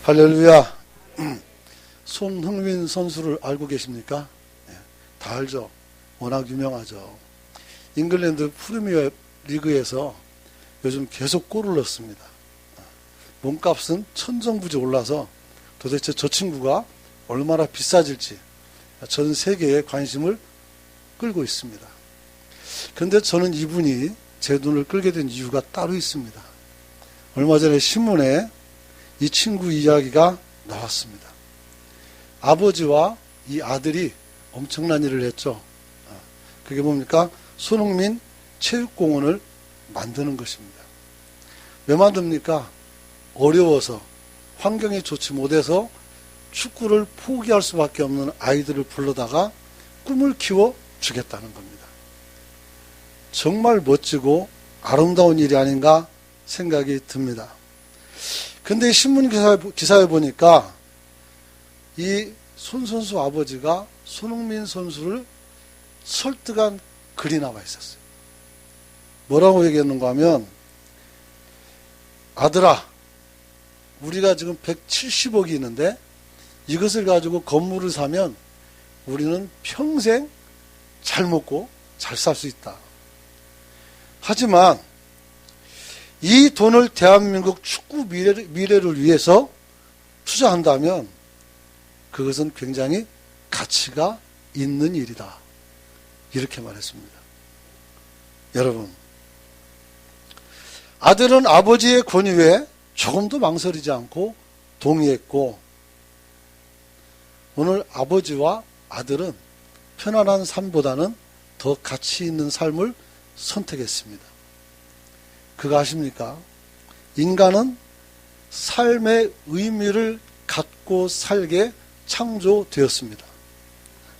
할렐루야. 손흥민 선수를 알고 계십니까? 다 알죠. 워낙 유명하죠. 잉글랜드 프리미어 리그에서 요즘 계속 골을 넣습니다. 몸값은 천정부지 올라서 도대체 저 친구가 얼마나 비싸질지 전 세계에 관심을 끌고 있습니다. 그런데 저는 이분이 제 눈을 끌게 된 이유가 따로 있습니다. 얼마 전에 신문에 이 친구 이야기가 나왔습니다. 아버지와 이 아들이 엄청난 일을 했죠. 그게 뭡니까? 손흥민 체육공원을 만드는 것입니다. 왜 만듭니까? 어려워서 환경이 좋지 못해서 축구를 포기할 수밖에 없는 아이들을 불러다가 꿈을 키워 주겠다는 겁니다. 정말 멋지고 아름다운 일이 아닌가 생각이 듭니다. 근데 신문 기사에 보니까 이 손 선수 아버지가 손흥민 선수를 설득한 글이 나와 있었어요. 뭐라고 얘기했는가 하면, 아들아, 우리가 지금 170억이 있는데 이것을 가지고 건물을 사면 우리는 평생 잘 먹고 잘 살 수 있다. 하지만 이 돈을 대한민국 축구 미래를 위해서 투자한다면 그것은 굉장히 가치가 있는 일이다. 이렇게 말했습니다. 여러분, 아들은 아버지의 권유에 조금도 망설이지 않고 동의했고, 오늘 아버지와 아들은 편안한 삶보다는 더 가치 있는 삶을 선택했습니다. 그거 아십니까? 인간은 삶의 의미를 갖고 살게 창조되었습니다.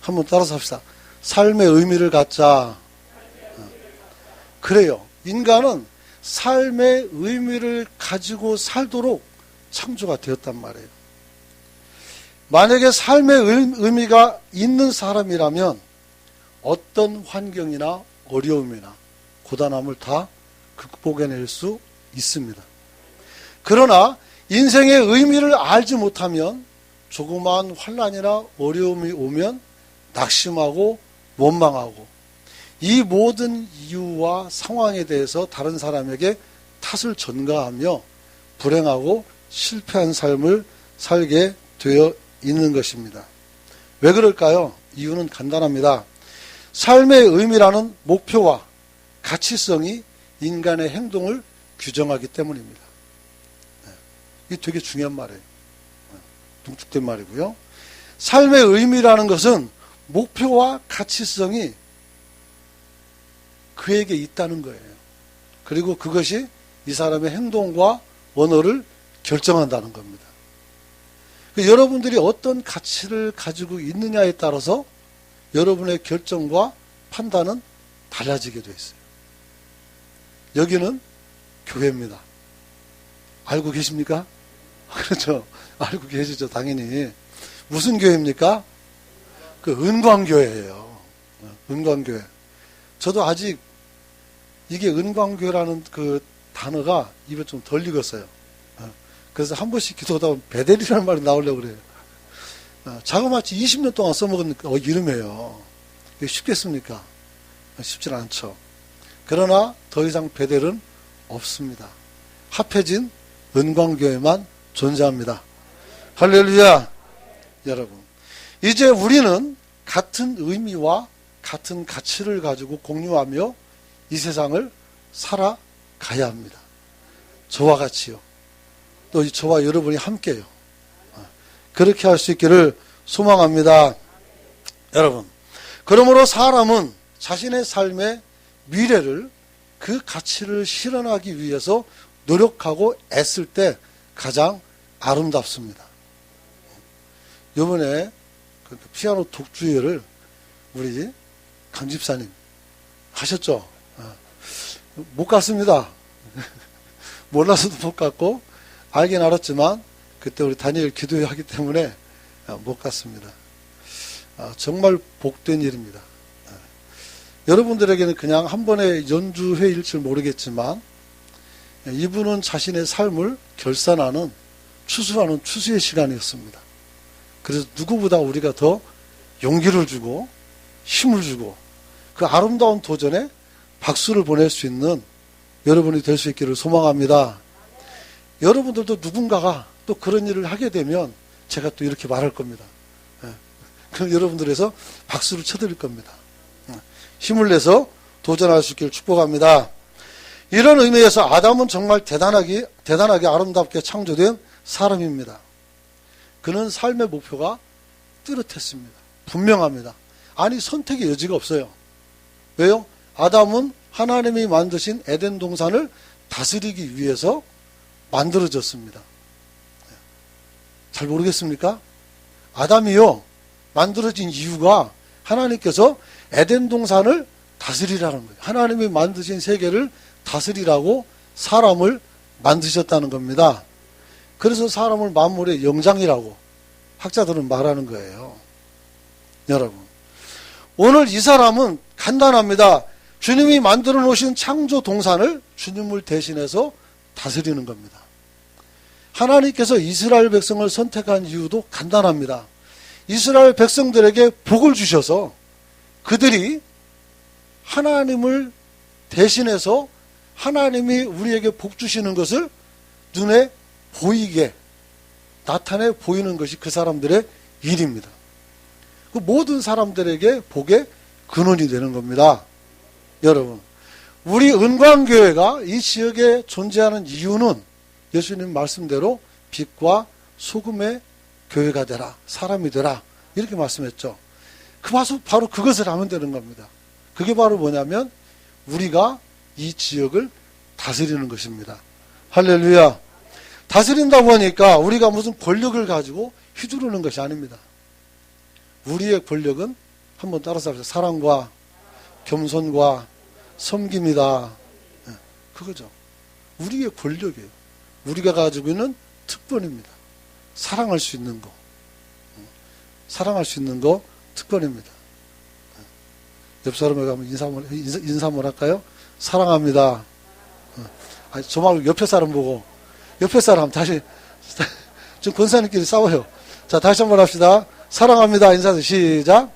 한번 따라서 합시다. 삶의 의미를 갖자. 그래요. 인간은 삶의 의미를 가지고 살도록 창조가 되었단 말이에요. 만약에 삶의 의미가 있는 사람이라면 어떤 환경이나 어려움이나 고단함을 다 극복해낼 수 있습니다. 그러나 인생의 의미를 알지 못하면 조그마한 환난이나 어려움이 오면 낙심하고 원망하고 이 모든 이유와 상황에 대해서 다른 사람에게 탓을 전가하며 불행하고 실패한 삶을 살게 되어 있는 것입니다. 왜 그럴까요? 이유는 간단합니다. 삶의 의미라는 목표와 가치성이 인간의 행동을 규정하기 때문입니다. 이게 되게 중요한 말이에요. 뭉툭된 말이고요. 삶의 의미라는 것은 목표와 가치성이 그에게 있다는 거예요. 그리고 그것이 이 사람의 행동과 언어를 결정한다는 겁니다. 여러분들이 어떤 가치를 가지고 있느냐에 따라서 여러분의 결정과 판단은 달라지게 되어 있어요. 여기는 교회입니다. 알고 계십니까? 그렇죠. 알고 계시죠. 당연히. 무슨 교회입니까? 그 은광교회예요. 은광교회. 저도 아직 이게 은광교회라는 그 단어가 입에 좀 덜 익었어요. 그래서 한 번씩 기도하다 보면 베델이라는 말이 나오려고 그래요. 자그마치 20년 동안 써먹으니까 이름이에요. 이게 쉽겠습니까? 쉽지 않죠. 그러나 더 이상 베델은 없습니다. 합해진 은광교회만 존재합니다. 할렐루야. 여러분, 이제 우리는 같은 의미와 같은 가치를 가지고 공유하며 이 세상을 살아가야 합니다. 저와 같이요. 또 저와 여러분이 함께요. 그렇게 할 수 있기를 소망합니다. 여러분, 그러므로 사람은 자신의 삶의 미래를 그 가치를 실현하기 위해서 노력하고 애쓸 때 가장 아름답습니다. 이번에 그 피아노 독주회를 우리 강 집사님 하셨죠? 못 갔습니다. 몰라서도 못 갔고 알긴 알았지만 그때 우리 다니엘 기도회 하기 때문에 못 갔습니다. 정말 복된 일입니다. 여러분들에게는 그냥 한 번의 연주회일지 모르겠지만 이분은 자신의 삶을 결산하는 추수하는 추수의 시간이었습니다. 그래서 누구보다 우리가 더 용기를 주고 힘을 주고 그 아름다운 도전에 박수를 보낼 수 있는 여러분이 될 수 있기를 소망합니다. 여러분들도 누군가가 또 그런 일을 하게 되면 제가 또 이렇게 말할 겁니다. 그럼 여러분들에서 박수를 쳐드릴 겁니다. 힘을 내서 도전할 수 있기를 축복합니다. 이런 의미에서 아담은 정말 대단하게 아름답게 창조된 사람입니다. 그는 삶의 목표가 뚜렷했습니다. 분명합니다. 아니 선택의 여지가 없어요. 왜요? 아담은 하나님이 만드신 에덴 동산을 다스리기 위해서 만들어졌습니다. 잘 모르겠습니까? 아담이요 만들어진 이유가 하나님께서 에덴 동산을 다스리라는 거예요. 하나님이 만드신 세계를 다스리라고 사람을 만드셨다는 겁니다. 그래서 사람을 만물의 영장이라고 학자들은 말하는 거예요. 여러분, 오늘 이 사람은 간단합니다. 주님이 만들어 놓으신 창조 동산을 주님을 대신해서 다스리는 겁니다. 하나님께서 이스라엘 백성을 선택한 이유도 간단합니다. 이스라엘 백성들에게 복을 주셔서 그들이 하나님을 대신해서 하나님이 우리에게 복 주시는 것을 눈에 보이게 나타내 보이는 것이 그 사람들의 일입니다. 그 모든 사람들에게 복의 근원이 되는 겁니다. 여러분, 우리 은광교회가 이 지역에 존재하는 이유는 예수님 말씀대로 빛과 소금의 교회가 되라, 사람이 되라 이렇게 말씀했죠. 바로 그것을 하면 되는 겁니다. 그게 바로 뭐냐면 우리가 이 지역을 다스리는 것입니다. 할렐루야. 다스린다 보니까 우리가 무슨 권력을 가지고 휘두르는 것이 아닙니다. 우리의 권력은 한번 따라서 합시다. 사랑과 겸손과 섬김이다. 그거죠. 우리의 권력이에요. 우리가 가지고 있는 특권입니다. 사랑할 수 있는 거. 사랑할 수 있는 거 특권입니다. 옆 사람에게 가면 인사 한번 할까요? 사랑합니다. 저 말고 옆에 사람 보고 옆에 사람 다시 좀 권사님끼리 싸워요. 자, 다시 한번 합시다. 사랑합니다. 인사도 시작.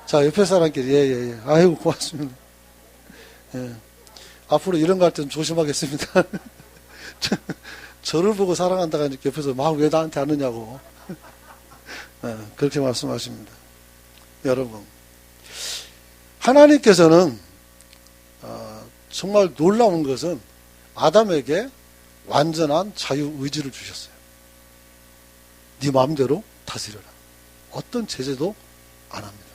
자, 옆에 사람끼리 예. 아이고 고맙습니다. 예. 앞으로 이런 거 할 때는 조심하겠습니다. 저를 보고 사랑한다고 하니까 옆에서 막 왜 나한테 하느냐고. 예, 그렇게 말씀하십니다. 여러분, 하나님께서는 정말 놀라운 것은 아담에게 완전한 자유의지를 주셨어요. 네 마음대로 다스려라. 어떤 제재도 안 합니다.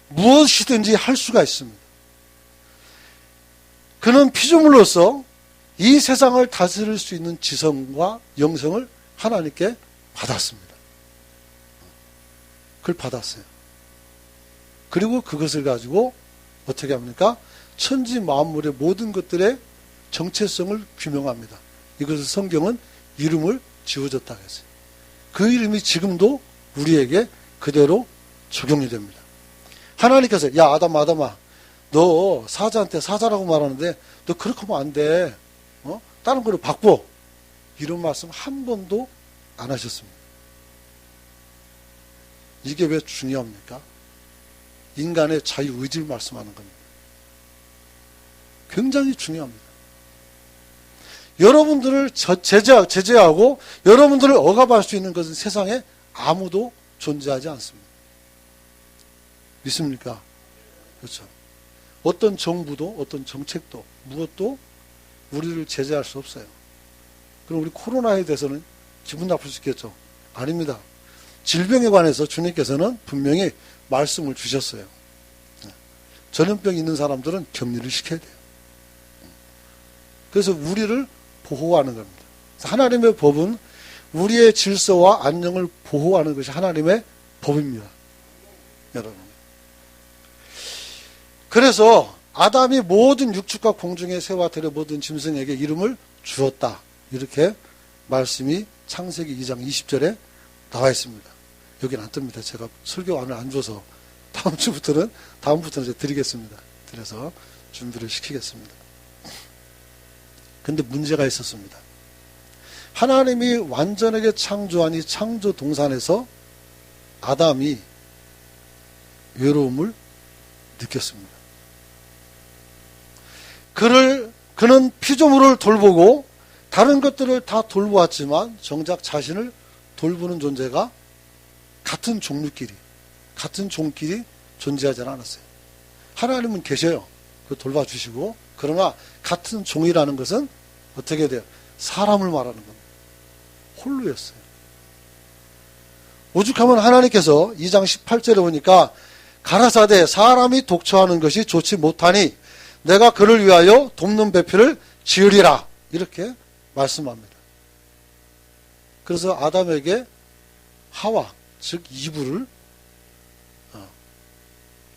무엇이든지 할 수가 있습니다. 그는 피조물로서 이 세상을 다스릴 수 있는 지성과 영성을 하나님께 받았습니다. 그걸 받았어요. 그리고 그것을 가지고 어떻게 합니까? 천지 만물의 모든 것들의 정체성을 규명합니다. 이것을 성경은 이름을 지어줬다고 했어요. 그 이름이 지금도 우리에게 그대로 적용이 됩니다. 하나님께서 야 아담아 너 사자한테 사자라고 말하는데 너 그렇게 하면 안 돼. 다른 거로 바꿔. 이런 말씀 한 번도 안 하셨습니다. 이게 왜 중요합니까? 인간의 자유의지를 말씀하는 겁니다. 굉장히 중요합니다. 여러분들을 제재하고 여러분들을 억압할 수 있는 것은 세상에 아무도 존재하지 않습니다. 믿습니까? 그렇죠. 어떤 정부도 어떤 정책도 무엇도 우리를 제재할 수 없어요. 그럼 우리 코로나에 대해서는 기분 나쁠 수 있겠죠? 아닙니다. 질병에 관해서 주님께서는 분명히 말씀을 주셨어요. 전염병 있는 사람들은 격리를 시켜야 돼요. 그래서 우리를 보호하는 겁니다. 하나님의 법은 우리의 질서와 안녕을 보호하는 것이 하나님의 법입니다. 여러분. 그래서 아담이 모든 육축과 공중의 새와 들의 모든 짐승에게 이름을 주었다. 이렇게 말씀이 창세기 2장 20절에 나와 있습니다. 여기는 안 뜹니다. 제가 설교안을 안 줘서 다음부터는 이제 드리겠습니다. 그래서 준비를 시키겠습니다. 근데 문제가 있었습니다. 하나님이 완전하게 창조한 이 창조 동산에서 아담이 외로움을 느꼈습니다. 그는 피조물을 돌보고 다른 것들을 다 돌보았지만 정작 자신을 돌보는 존재가 같은 종끼리 존재하지 않았어요. 하나님은 계셔요. 그 돌봐주시고. 그러나 같은 종이라는 것은 어떻게 돼요? 사람을 말하는 겁니다. 홀로였어요. 오죽하면 하나님께서 2장 18절에 보니까 가라사대 사람이 독처하는 것이 좋지 못하니 내가 그를 위하여 돕는 배필을 지으리라 이렇게 말씀합니다. 그래서 아담에게 하와 즉 이브를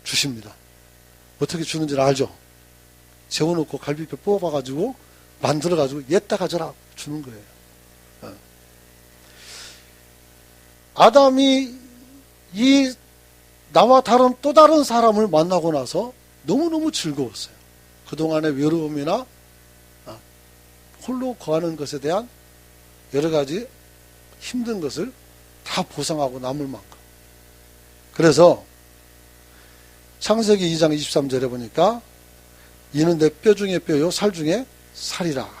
주십니다. 어떻게 주는지는 알죠? 재워놓고 갈비뼈 뽑아가지고 만들어가지고 얘따 가져라 주는 거예요. 아담이 이 나와 다른 또 다른 사람을 만나고 나서 너무너무 즐거웠어요. 그동안의 외로움이나 홀로 거하는 것에 대한 여러 가지 힘든 것을 다 보상하고 남을 만큼. 그래서 창세기 2장 23절에 보니까 이는 내 뼈 중에 뼈요 살 중에 살이라.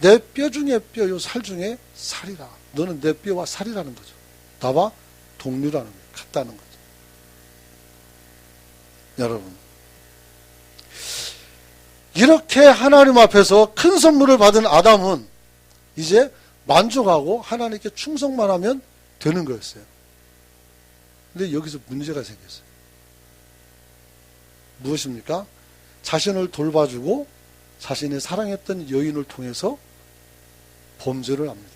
내 뼈 중에 뼈요 살 중에 살이라. 너는 내 뼈와 살이라는 거죠. 나와 동류라는 거예요. 같다는 거죠. 여러분, 이렇게 하나님 앞에서 큰 선물을 받은 아담은 이제 만족하고 하나님께 충성만 하면 되는 거였어요. 근데 여기서 문제가 생겼어요. 무엇입니까? 자신을 돌봐주고 자신이 사랑했던 여인을 통해서 범죄를 합니다.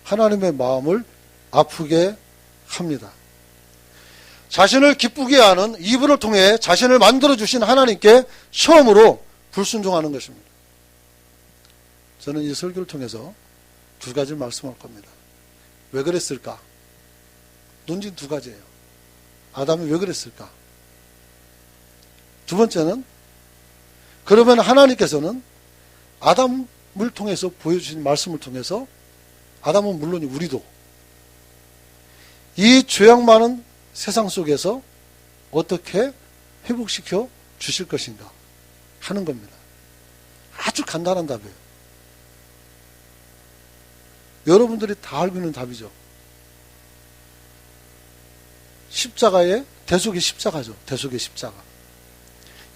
하나님의 마음을 아프게 합니다. 자신을 기쁘게 하는 이브를 통해 자신을 만들어주신 하나님께 처음으로 불순종하는 것입니다. 저는 이 설교를 통해서 두 가지를 말씀할 겁니다. 왜 그랬을까? 논증 두 가지예요. 아담이 왜 그랬을까? 두 번째는 그러면 하나님께서는 아담을 통해서 보여주신 말씀을 통해서 아담은 물론 우리도 이 죄악 많은 세상 속에서 어떻게 회복시켜 주실 것인가 하는 겁니다. 아주 간단한 답이에요. 여러분들이 다 알고 있는 답이죠. 십자가의 대속의 십자가죠. 대속의 십자가.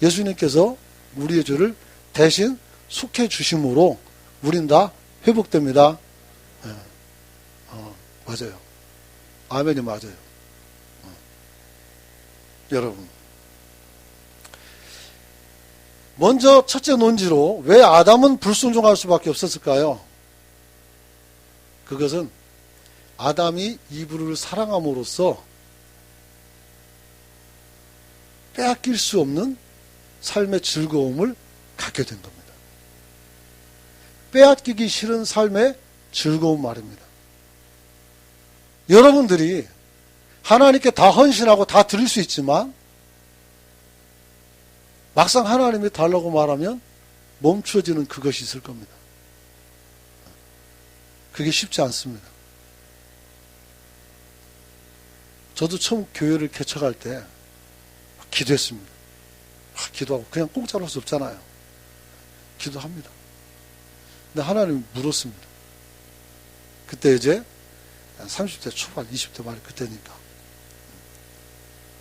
예수님께서 우리의 죄를 대신 속해 주심으로 우린 다 회복됩니다. 네. 맞아요. 아멘이 맞아요. 여러분, 먼저 첫째 논지로 왜 아담은 불순종할 수밖에 없었을까요? 그것은 아담이 이브를 사랑함으로써 빼앗길 수 없는 삶의 즐거움을 갖게 된 겁니다. 빼앗기기 싫은 삶의 즐거움 말입니다. 여러분들이 하나님께 다 헌신하고 다 드릴 수 있지만 막상 하나님이 달라고 말하면 멈춰지는 그것이 있을 겁니다. 그게 쉽지 않습니다. 저도 처음 교회를 개척할 때 기도했습니다. 기도하고 그냥 공짜로 할 수 없잖아요. 기도합니다. 근데 하나님이 물었습니다. 그때 이제 30대 초반, 20대 말 그때니까.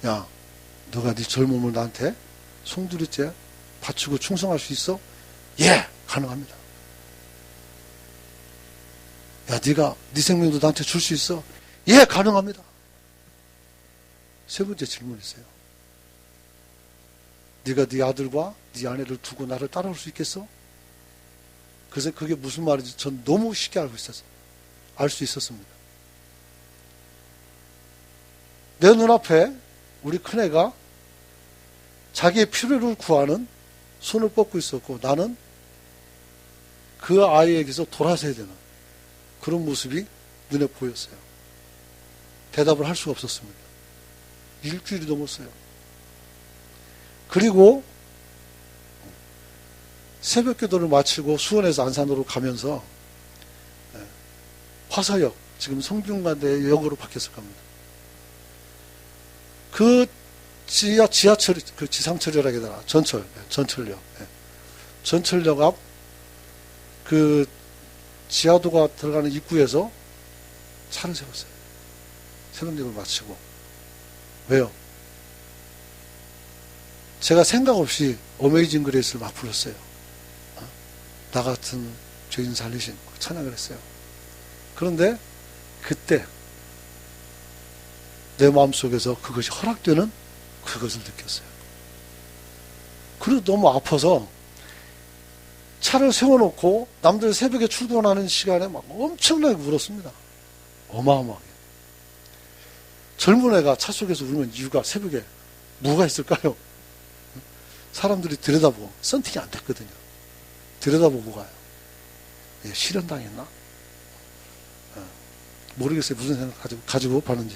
야, 너가 네 젊음을 나한테 송두리째 바치고 충성할 수 있어? 예, 가능합니다. 야, 네가 네 생명도 나한테 줄 수 있어? 예, 가능합니다. 세 번째 질문이세요. 네가 네 아들과 네 아내를 두고 나를 따라올 수 있겠어? 그래서 그게 무슨 말인지 전 너무 쉽게 알고 있었어. 알 수 있었습니다. 내 눈앞에 우리 큰애가 자기의 필요를 구하는 손을 뻗고 있었고 나는 그 아이에게서 돌아서야 되는 그런 모습이 눈에 보였어요. 대답을 할 수가 없었습니다. 일주일이 넘었어요. 그리고 새벽 기도를 마치고 수원에서 안산으로 가면서 화서역, 지금 성균관대 역으로 바뀌었을 겁니다. 그 지하철, 그 지상철이라 해야 되나? 전철역. 전철역 앞 그 지하도가 들어가는 입구에서 차를 세웠어요. 새벽역을 마치고. 왜요? 제가 생각 없이 어메이징 그레이스를 막 불렀어요. 나 같은 죄인 살리신 찬양을 했어요. 그런데 그때 내 마음속에서 그것이 허락되는 그것을 느꼈어요. 그래도 너무 아파서 차를 세워놓고 남들 새벽에 출근하는 시간에 막 엄청나게 울었습니다. 어마어마하게. 젊은 애가 차 속에서 울면 이유가 새벽에 뭐가 있을까요? 사람들이 들여다보고 썬팅이 안 됐거든요. 들여다보고 가요. 예, 실현당했나? 모르겠어요. 무슨 생각 가지고 가는지.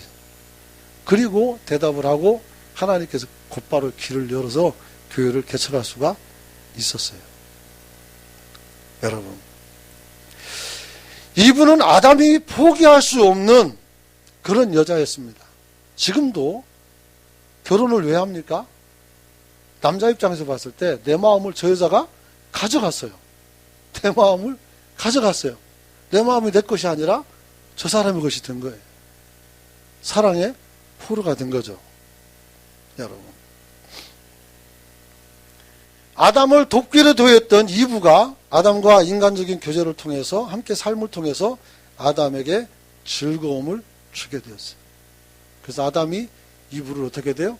그리고 대답을 하고 하나님께서 곧바로 길을 열어서 교회를 개척할 수가 있었어요. 여러분, 이분은 아담이 포기할 수 없는 그런 여자였습니다. 지금도 결혼을 왜 합니까? 남자 입장에서 봤을 때 내 마음을 저 여자가 가져갔어요. 내 마음을 가져갔어요. 내 마음이 내 것이 아니라 저 사람의 것이 된 거예요. 사랑의 포로가 된 거죠. 여러분, 아담을 돕기로 도했던 이브가 아담과 인간적인 교제를 통해서 함께 삶을 통해서 아담에게 즐거움을 주게 되었어요. 그래서 아담이 이브를 어떻게 돼요?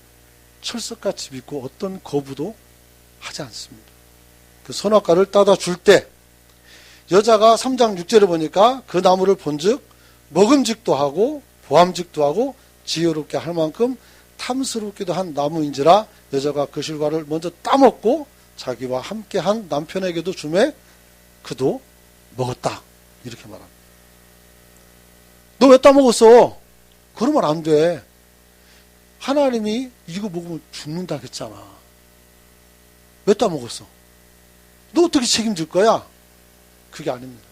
철석같이 믿고 어떤 거부도 하지 않습니다. 그 선악과를 따다 줄 때 여자가 3장 6절에 보니까 그 나무를 본즉 먹음직도 하고 보암직도 하고 지혜롭게 할 만큼 탐스럽기도 한 나무인지라 여자가 그 실과를 먼저 따먹고 자기와 함께한 남편에게도 주매 그도 먹었다. 이렇게 말합니다. 너 왜 따먹었어? 그러면 안 돼. 하나님이 이거 먹으면 죽는다 했잖아. 왜 따먹었어? 너 어떻게 책임질 거야? 그게 아닙니다.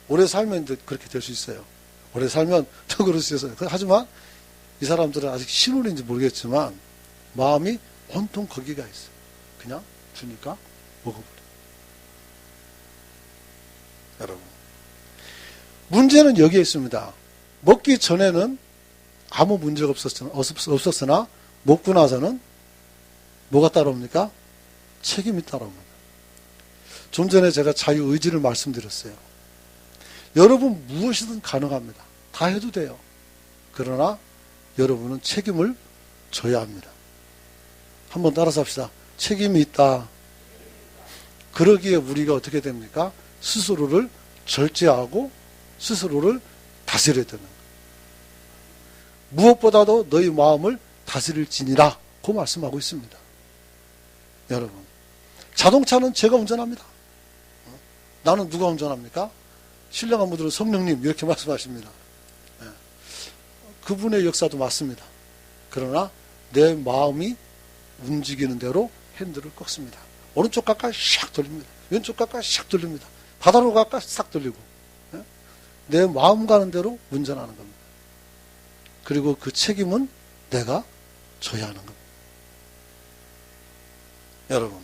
오래 살면 그렇게 될 수 있어요. 오래 살면 더 그럴 수 있어요. 하지만 이 사람들은 아직 신혼인지 모르겠지만 마음이 온통 거기가 있어요. 그냥 주니까 먹어버려. 여러분, 문제는 여기에 있습니다. 먹기 전에는 아무 문제가 없었으나 먹고 나서는 뭐가 따라옵니까? 책임이 따라옵니다. 좀 전에 제가 자유의지를 말씀드렸어요. 여러분 무엇이든 가능합니다. 다 해도 돼요. 그러나 여러분은 책임을 져야 합니다. 한번 따라서 합시다. 책임이 있다. 그러기에 우리가 어떻게 됩니까? 스스로를 절제하고 스스로를 다스려야 되는 거예요. 무엇보다도 너희 마음을 다스릴지니라 고 말씀하고 있습니다. 여러분, 자동차는 제가 운전합니다. 나는 누가 운전합니까? 신령한 분들은 성령님 이렇게 말씀하십니다. 그분의 역사도 맞습니다. 그러나 내 마음이 움직이는 대로 핸들을 꺾습니다. 오른쪽 가까이 샥 돌립니다. 왼쪽 가까이 샥 돌립니다. 바다로 가까이 싹 돌리고 내 마음 가는 대로 운전하는 겁니다. 그리고 그 책임은 내가 져야 하는 겁니다. 여러분,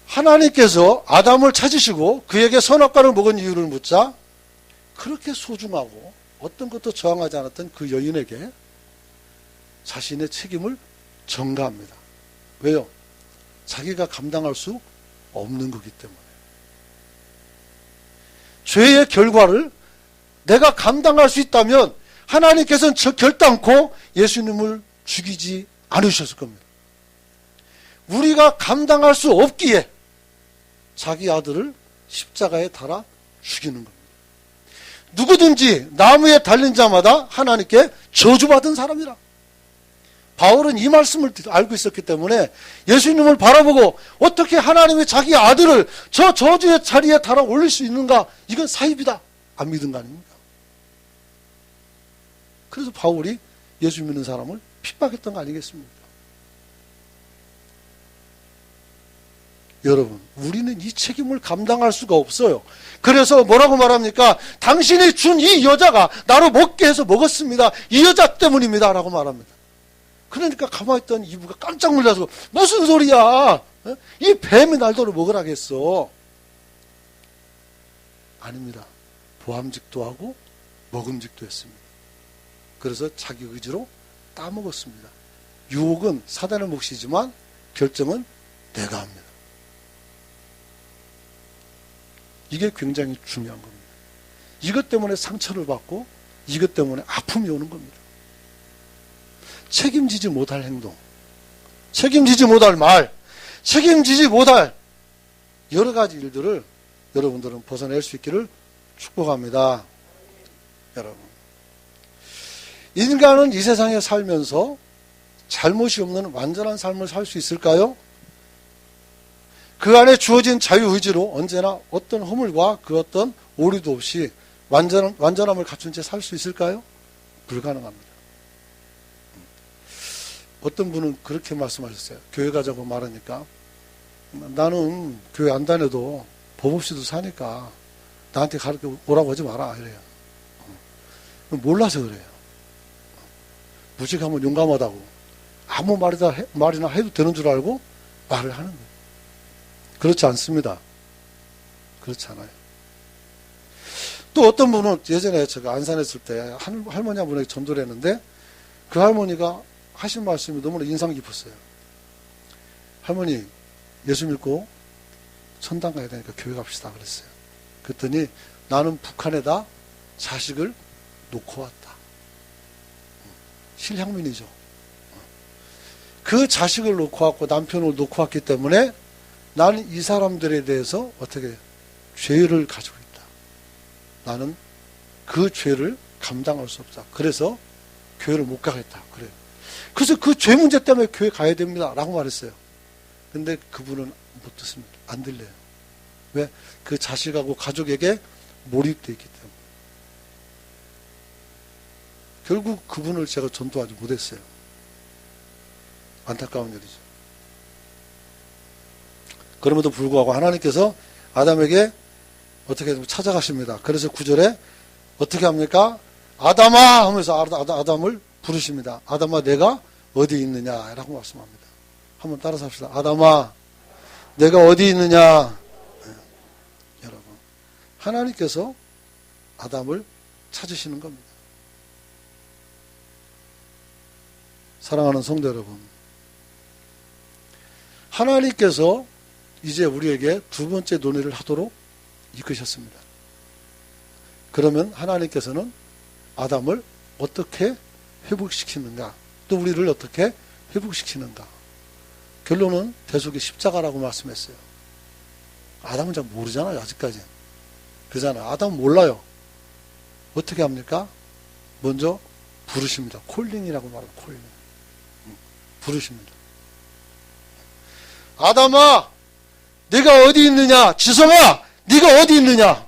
하나님께서 아담을 찾으시고 그에게 선악과를 먹은 이유를 묻자 그렇게 소중하고 어떤 것도 저항하지 않았던 그 여인에게 자신의 책임을 전가합니다. 왜요? 자기가 감당할 수 없는 거기 때문에. 죄의 결과를 내가 감당할 수 있다면 하나님께서는 결단코 예수님을 죽이지 않으셨을 겁니다. 우리가 감당할 수 없기에 자기 아들을 십자가에 달아 죽이는 겁니다. 누구든지 나무에 달린 자마다 하나님께 저주받은 사람이라. 바울은 이 말씀을 알고 있었기 때문에 예수님을 바라보고 어떻게 하나님이 자기 아들을 저 저주의 자리에 달아 올릴 수 있는가? 이건 사입이다. 안 믿은 거 아닙니까? 그래서 바울이 예수 믿는 사람을 핍박했던 거 아니겠습니까? 여러분, 우리는 이 책임을 감당할 수가 없어요. 그래서 뭐라고 말합니까? 당신이 준 이 여자가 나로 먹게 해서 먹었습니다. 이 여자 때문입니다. 라고 말합니다. 그러니까 가만히 있던 이브가 깜짝 놀라서 무슨 소리야? 이 뱀이 날도를 먹으라겠어. 아닙니다. 보암직도 하고 먹음직도 했습니다. 그래서 자기 의지로 따먹었습니다. 유혹은 사단의 몫이지만 결정은 내가 합니다. 이게 굉장히 중요한 겁니다. 이것 때문에 상처를 받고 이것 때문에 아픔이 오는 겁니다. 책임지지 못할 행동, 책임지지 못할 말, 책임지지 못할 여러 가지 일들을 여러분들은 벗어낼 수 있기를 축복합니다. 여러분, 인간은 이 세상에 살면서 잘못이 없는 완전한 삶을 살 수 있을까요? 그 안에 주어진 자유의지로 언제나 어떤 허물과 그 어떤 오류도 없이 완전함을 갖춘 채 살 수 있을까요? 불가능합니다. 어떤 분은 그렇게 말씀하셨어요. 교회 가자고 말하니까 나는 교회 안 다녀도 법 없이도 사니까 나한테 가르쳐 오라고 하지 마라 이래요. 몰라서 그래요. 무식하면 용감하다고 아무 말이나 해도 되는 줄 알고 말을 하는 거예요. 그렇지 않습니다. 그렇지 않아요. 또 어떤 분은 예전에 제가 안산에 있을 때 할머니 한 분에게 전도를 했는데 그 할머니가 하신 말씀이 너무나 인상 깊었어요. 할머니, 예수 믿고 천당 가야 되니까 교회 갑시다 그랬어요. 그랬더니 나는 북한에다 자식을 놓고 왔다. 실향민이죠. 그 자식을 놓고 왔고 남편을 놓고 왔기 때문에 나는 이 사람들에 대해서 어떻게 죄를 가지고 있다. 나는 그 죄를 감당할 수 없다. 그래서 교회를 못 가겠다. 그래요. 그래서 그 죄 문제 때문에 교회 가야 됩니다. 라고 말했어요. 근데 그분은 못 듣습니다. 안 들려요. 왜? 그 자식하고 가족에게 몰입되어 있기 때문에. 결국 그분을 제가 전도하지 못했어요. 안타까운 일이죠. 그럼에도 불구하고 하나님께서 아담에게 어떻게 찾아가십니다. 그래서 9절에 어떻게 합니까? 아담아 하면서 아담을 부르십니다. 아담아 내가 어디 있느냐 라고 말씀합니다. 한번 따라서 합시다. 아담아 내가 어디 있느냐. 네. 여러분, 하나님께서 아담을 찾으시는 겁니다. 사랑하는 성도 여러분, 하나님께서 이제 우리에게 두 번째 논의를 하도록 이끄셨습니다. 그러면 하나님께서는 아담을 어떻게 회복시키는가, 또 우리를 어떻게 회복시키는가. 결론은 대속의 십자가라고 말씀했어요. 아담은 잘 모르잖아요. 아직까지. 그잖아요. 아담은 몰라요. 어떻게 합니까? 먼저 부르십니다. 콜링이라고 말해요. 콜링. 부르십니다. 아담아 네가 어디 있느냐. 지성아 네가 어디 있느냐.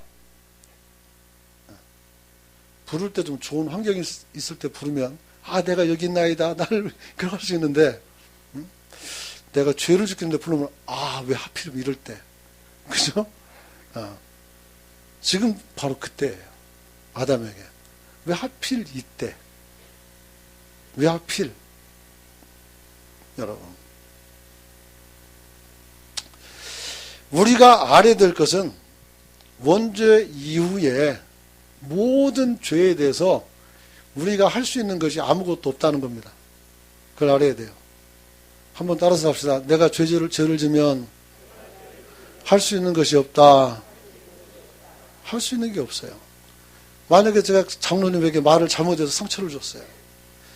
부를 때 좀 좋은 환경이 있을 때 부르면 내가 여기 있나이다 나를 그럴 수 있는데 내가 죄를 짓는데 부르면 왜 하필 이럴 때. 그죠? 지금 바로 그때예요. 아담에게 왜 하필 이때, 왜 하필. 여러분, 우리가 알아야 될 것은 원죄 이후에 모든 죄에 대해서 우리가 할 수 있는 것이 아무것도 없다는 겁니다. 그걸 알아야 돼요. 한번 따라서 합시다. 내가 죄를 지면 할 수 있는 것이 없다. 할 수 있는 게 없어요. 만약에 제가 장로님에게 말을 잘못해서 상처를 줬어요.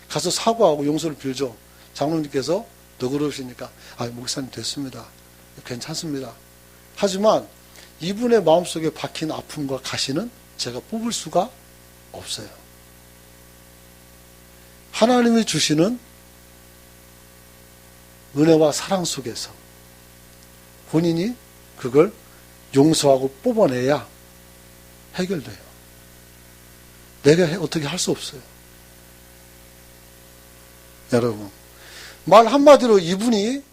가서 사과하고 용서를 빌죠. 장로님께서 너그러우시니까 목사님 됐습니다. 괜찮습니다. 하지만 이분의 마음속에 박힌 아픔과 가시는 제가 뽑을 수가 없어요. 하나님이 주시는 은혜와 사랑 속에서 본인이 그걸 용서하고 뽑아내야 해결돼요. 내가 어떻게 할 수 없어요. 여러분, 말 한마디로 이분이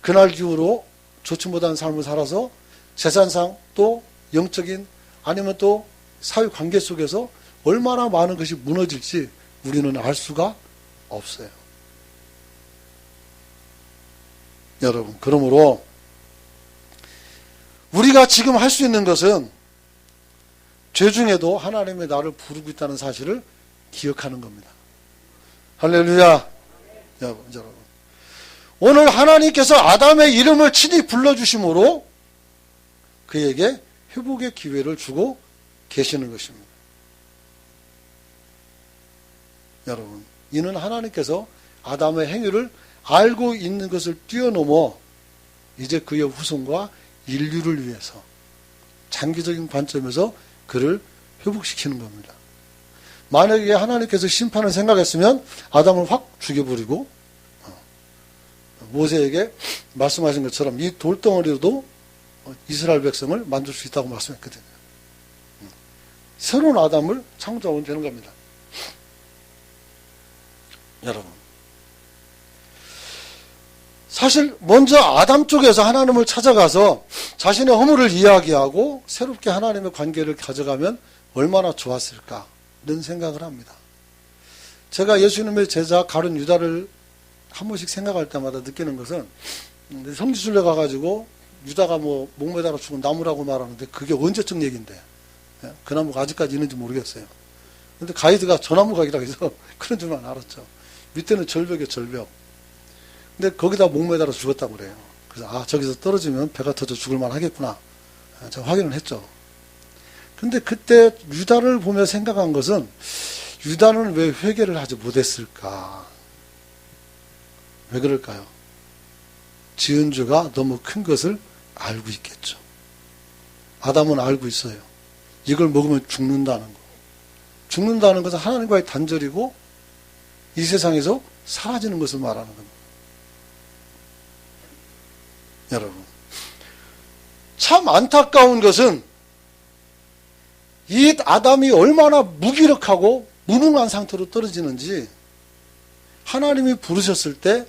그날 이후로 좋지 못한 삶을 살아서 재산상 또 영적인 아니면 또 사회관계 속에서 얼마나 많은 것이 무너질지 우리는 알 수가 없어요. 여러분, 그러므로 우리가 지금 할 수 있는 것은 죄 중에도 하나님의 나를 부르고 있다는 사실을 기억하는 겁니다. 할렐루야. 여러분, 오늘 하나님께서 아담의 이름을 친히 불러주심으로 그에게 회복의 기회를 주고 계시는 것입니다. 여러분, 이는 하나님께서 아담의 행위를 알고 있는 것을 뛰어넘어 이제 그의 후손과 인류를 위해서 장기적인 관점에서 그를 회복시키는 겁니다. 만약에 하나님께서 심판을 생각했으면 아담을 확 죽여버리고 모세에게 말씀하신 것처럼 이 돌덩어리로도 이스라엘 백성을 만들 수 있다고 말씀했거든요. 새로운 아담을 창조하면 되는 겁니다. 여러분, 사실 먼저 아담 쪽에서 하나님을 찾아가서 자신의 허물을 이야기하고 새롭게 하나님의 관계를 가져가면 얼마나 좋았을까 이런 생각을 합니다. 제가 예수님의 제자 가룟 유다를 한 번씩 생각할 때마다 느끼는 것은 성지순례 가가지고 유다가 뭐 목매달아 죽은 나무라고 말하는데 그게 언제적 얘기인데 그 나무가 아직까지 있는지 모르겠어요. 근데 가이드가 저 나무가 아니라고 해서 그런 줄만 알았죠. 밑에는 절벽이에요, 절벽. 근데 거기다 목매달아 죽었다고 그래요. 그래서 저기서 떨어지면 배가 터져 죽을만 하겠구나. 제가 확인을 했죠. 근데 그때 유다를 보며 생각한 것은 유다는 왜 회개를 하지 못했을까? 왜 그럴까요? 지은 죄가 너무 큰 것을 알고 있겠죠. 아담은 알고 있어요. 이걸 먹으면 죽는다는 거. 죽는다는 것은 하나님과의 단절이고 이 세상에서 사라지는 것을 말하는 겁니다. 여러분, 참 안타까운 것은 이 아담이 얼마나 무기력하고 무능한 상태로 떨어지는지 하나님이 부르셨을 때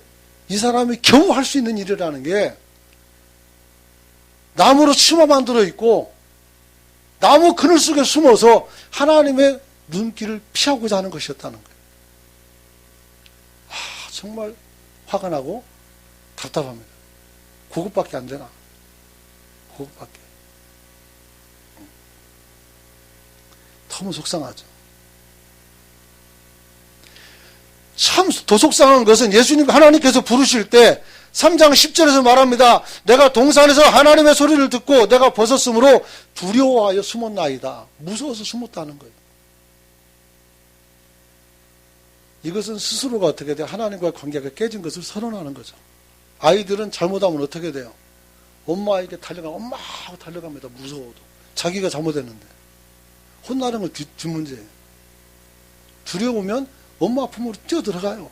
이 사람이 겨우 할 수 있는 일이라는 게 나무로 치마만 들어있고 나무 그늘 속에 숨어서 하나님의 눈길을 피하고자 하는 것이었다는 거예요. 정말 화가 나고 답답합니다. 그것밖에 안 되나? 그것밖에. 너무 속상하죠. 참 더 속상한 것은 예수님 하나님께서 부르실 때 3장 10절에서 말합니다. 내가 동산에서 하나님의 소리를 듣고 내가 벗었으므로 두려워하여 숨었나이다. 무서워서 숨었다는 거예요. 이것은 스스로가 어떻게 돼요? 하나님과의 관계가 깨진 것을 선언하는 거죠. 아이들은 잘못하면 어떻게 돼요? 엄마에게 엄마 하고 달려갑니다. 무서워도. 자기가 잘못했는데. 혼나는 건 뒷문제예요. 두려우면 엄마 품으로 뛰어들어가요.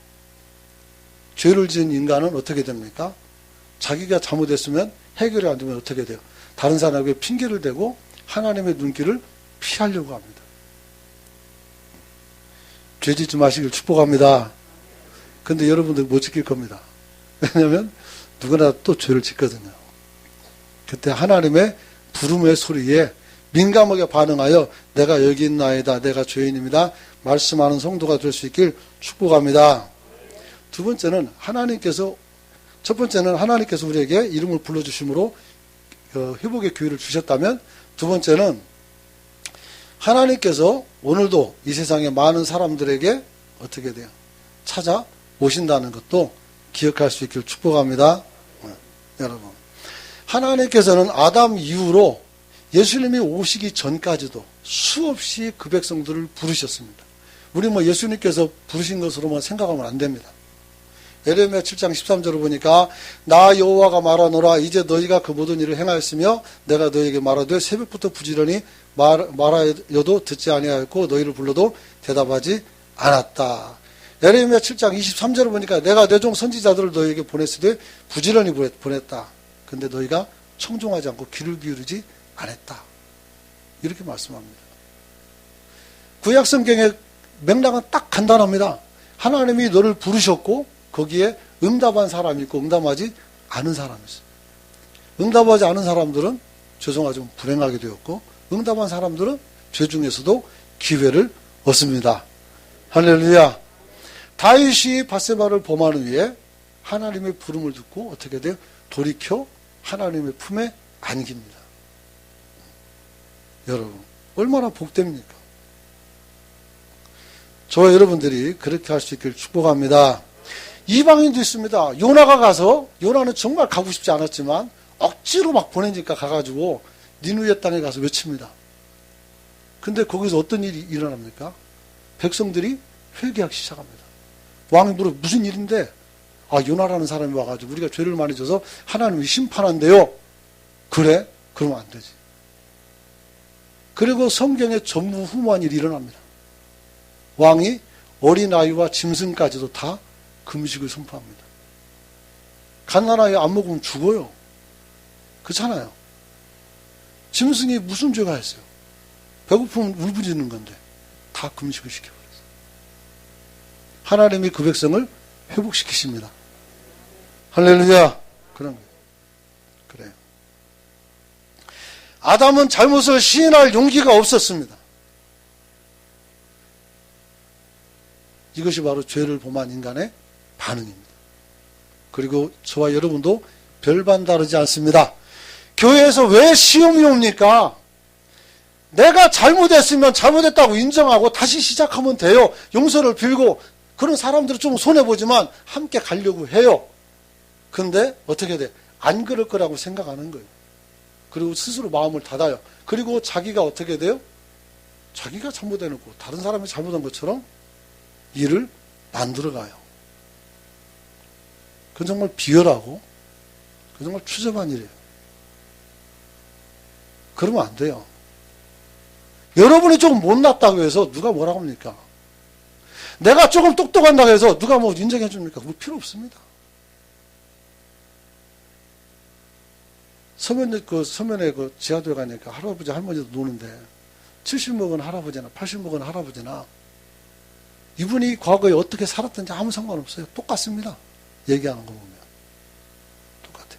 죄를 지은 인간은 어떻게 됩니까? 자기가 잘못했으면 해결이 안 되면 어떻게 돼요? 다른 사람에게 핑계를 대고 하나님의 눈길을 피하려고 합니다. 죄 짓지 마시길 축복합니다. 근데 여러분들 못 지킬 겁니다. 왜냐하면 누구나 또 죄를 짓거든요. 그때 하나님의 부름의 소리에 민감하게 반응하여 내가 여기 있나이다, 내가 죄인입니다 말씀하는 성도가 될 수 있길 축복합니다. 두 번째는 첫 번째는 하나님께서 우리에게 이름을 불러주심으로 회복의 기회를 주셨다면, 두 번째는 하나님께서 오늘도 이 세상의 많은 사람들에게 어떻게 돼요? 찾아오신다는 것도 기억할 수 있길 축복합니다. 여러분, 하나님께서는 아담 이후로 예수님이 오시기 전까지도 수없이 그 백성들을 부르셨습니다. 우리 예수님께서 부르신 것으로만 생각하면 안 됩니다. 예레미야 7장 13절을 보니까 나 여호와가 말하노라 이제 너희가 그 모든 일을 행하였으며 내가 너희에게 말하되 새벽부터 부지런히 말하여도 듣지 아니하였고 너희를 불러도 대답하지 않았다. 예레미야 7장 23절을 보니까 내가 내 종 선지자들을 너희에게 보냈으되 부지런히 보냈다. 근데 너희가 청종하지 않고 귀를 기울이지 않았다. 이렇게 말씀합니다. 구약 성경의 맥락은 딱 간단합니다. 하나님이 너를 부르셨고 거기에 응답한 사람이 있고 응답하지 않은 사람이 있어요. 응답하지 않은 사람들은 죄송하지만 불행하게 되었고, 응답한 사람들은 죄 중에서도 기회를 얻습니다. 할렐루야. 다윗이 밧세바를 범하는 후에 하나님의 부름을 듣고 어떻게 돼요? 돌이켜 하나님의 품에 안깁니다. 여러분, 얼마나 복됩니까? 저와 여러분들이 그렇게 할 수 있기를 축복합니다. 이방인도 있습니다. 요나가 가서, 요나는 정말 가고 싶지 않았지만 억지로 막 보내니까 가가지고 니누의 땅에 가서 외칩니다. 근데 거기서 어떤 일이 일어납니까? 백성들이 회개하기 시작합니다. 왕이 물어 무슨 일인데? 아, 요나라는 사람이 와가지고 우리가 죄를 많이 져서 하나님이 심판한대요. 그래? 그러면 안 되지. 그리고 성경에 전무후무한 일이 일어납니다. 왕이 어린아이와 짐승까지도 다 금식을 선포합니다. 갓난아이 안 먹으면 죽어요. 그렇잖아요. 짐승이 무슨 죄가 했어요? 배고프면 울부짖는 건데 다 금식을 시켜버렸어요. 하나님이 그 백성을 회복시키십니다. 할렐루야. 그런 거예요. 그래요. 아담은 잘못을 시인할 용기가 없었습니다. 이것이 바로 죄를 범한 인간의 반응입니다. 그리고 저와 여러분도 별반 다르지 않습니다. 교회에서 왜 시험이 옵니까? 내가 잘못했으면 잘못했다고 인정하고 다시 시작하면 돼요. 용서를 빌고. 그런 사람들은 좀 손해보지만 함께 가려고 해요. 근데 어떻게 돼? 안 그럴 거라고 생각하는 거예요. 그리고 스스로 마음을 닫아요. 그리고 자기가 어떻게 돼요? 자기가 잘못해놓고 다른 사람이 잘못한 것처럼 일을 만들어가요. 그건 정말 비열하고 그건 정말 추접한 일이에요. 그러면 안 돼요. 여러분이 조금 못났다고 해서 누가 뭐라고 합니까? 내가 조금 똑똑한다고 해서 누가 뭐 인정해 줍니까? 그거 필요 없습니다. 서면에 지하도에 가니까 할아버지 할머니도 노는데 70 먹은 할아버지나 80 먹은 할아버지나 이분이 과거에 어떻게 살았든지 아무 상관없어요. 똑같습니다. 얘기하는 거 보면. 똑같아요.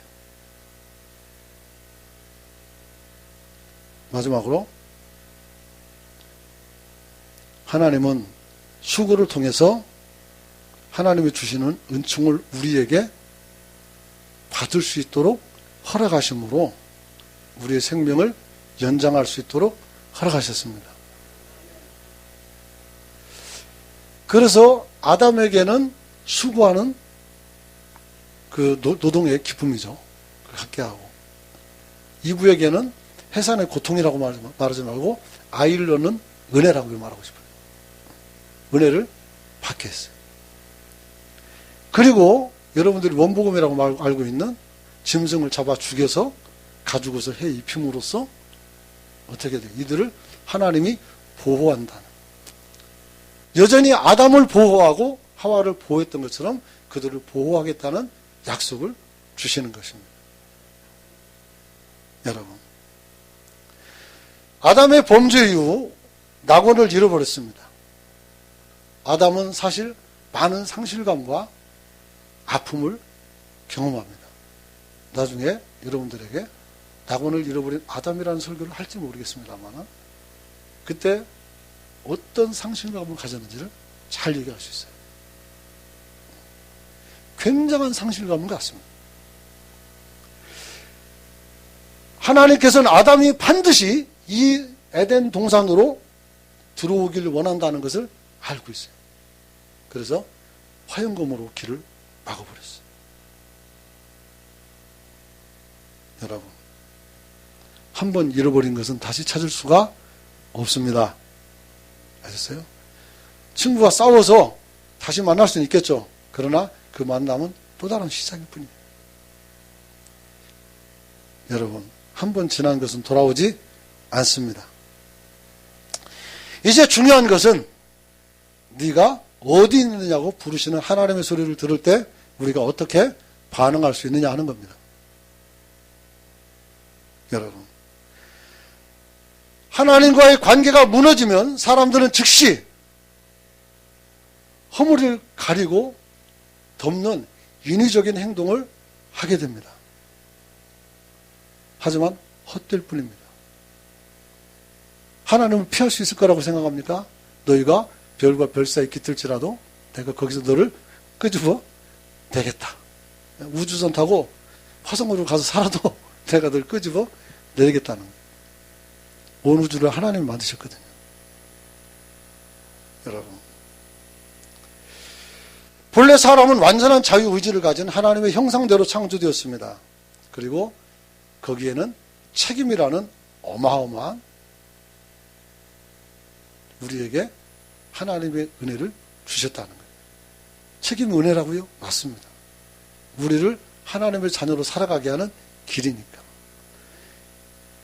마지막으로 하나님은 수고를 통해서 하나님이 주시는 은총을 우리에게 받을 수 있도록 허락하심으로 우리의 생명을 연장할 수 있도록 허락하셨습니다. 그래서 아담에게는 수고하는 그 노동의 기쁨이죠. 갖게 하고 이브에게는 해산의 고통이라고 말하지 말고 아이를 낳는 은혜라고 말하고 싶어요. 은혜를 받게 했어요. 그리고 여러분들이 원복음이라고 알고 있는 짐승을 잡아 죽여서 가죽옷을 해 입힘으로써 어떻게 돼요? 이들을 하나님이 보호한다는. 여전히 아담을 보호하고 하와를 보호했던 것처럼 그들을 보호하겠다는 약속을 주시는 것입니다. 여러분, 아담의 범죄 이후 낙원을 잃어버렸습니다. 아담은 사실 많은 상실감과 아픔을 경험합니다. 나중에 여러분들에게 낙원을 잃어버린 아담이라는 설교를 할지 모르겠습니다만 그때 어떤 상실감을 가졌는지를 잘 얘기할 수 있어요. 굉장한 상실감을 갖습니다. 하나님께서는 아담이 반드시 이 에덴 동산으로 들어오기를 원한다는 것을 알고 있어요. 그래서 화영검으로 길을 막아버렸어요. 여러분, 한 번 잃어버린 것은 다시 찾을 수가 없습니다. 아셨어요? 친구와 싸워서 다시 만날 수는 있겠죠. 그러나 그 만남은 또 다른 시작일 뿐이에요. 여러분, 한 번 지난 것은 돌아오지 않습니다. 이제 중요한 것은 네가 어디 있느냐고 부르시는 하나님의 소리를 들을 때 우리가 어떻게 반응할 수 있느냐 하는 겁니다. 여러분, 하나님과의 관계가 무너지면 사람들은 즉시 허물을 가리고 덮는 인위적인 행동을 하게 됩니다. 하지만 헛될 뿐입니다. 하나님을 피할 수 있을 거라고 생각합니까? 너희가 별과 별 사이에 깃들지라도 내가 거기서 너를 끄집어 내겠다. 우주선 타고 화성으로 가서 살아도 내가 너를 끄집어 내겠다는 거예요. 온 우주를 하나님이 만드셨거든요. 여러분, 본래 사람은 완전한 자유의지를 가진 하나님의 형상대로 창조되었습니다. 그리고 거기에는 책임이라는 어마어마한 우리에게 하나님의 은혜를 주셨다는 거예요. 책임이 은혜라고요? 맞습니다. 우리를 하나님의 자녀로 살아가게 하는 길이니까.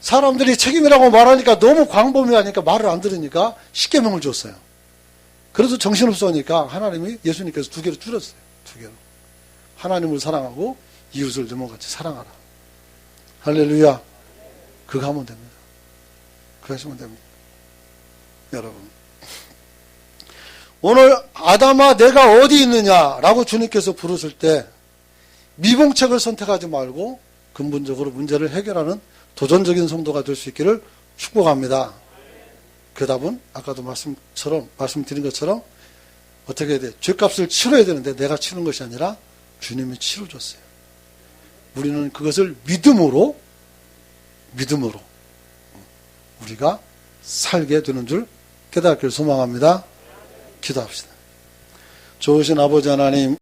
사람들이 책임이라고 말하니까 너무 광범위하니까 말을 안 들으니까 십계명을 줬어요. 그래도 정신없어 하니까 하나님이, 예수님께서 2개로 줄였어요. 2개로. 하나님을 사랑하고 이웃을 너무같이 사랑하라. 할렐루야. 그거 하면 됩니다. 그거 하시면 됩니다. 여러분, 오늘 아담아 내가 어디 있느냐라고 주님께서 부르실 때 미봉책을 선택하지 말고 근본적으로 문제를 해결하는 도전적인 성도가 될 수 있기를 축복합니다. 그 답은 아까도 말씀드린 것처럼 어떻게 해야 돼? 죄값을 치러야 되는데 내가 치는 것이 아니라 주님이 치러줬어요. 우리는 그것을 믿음으로 우리가 살게 되는 줄 깨닫기를 소망합니다. 기도합시다. 좋으신 아버지 하나님,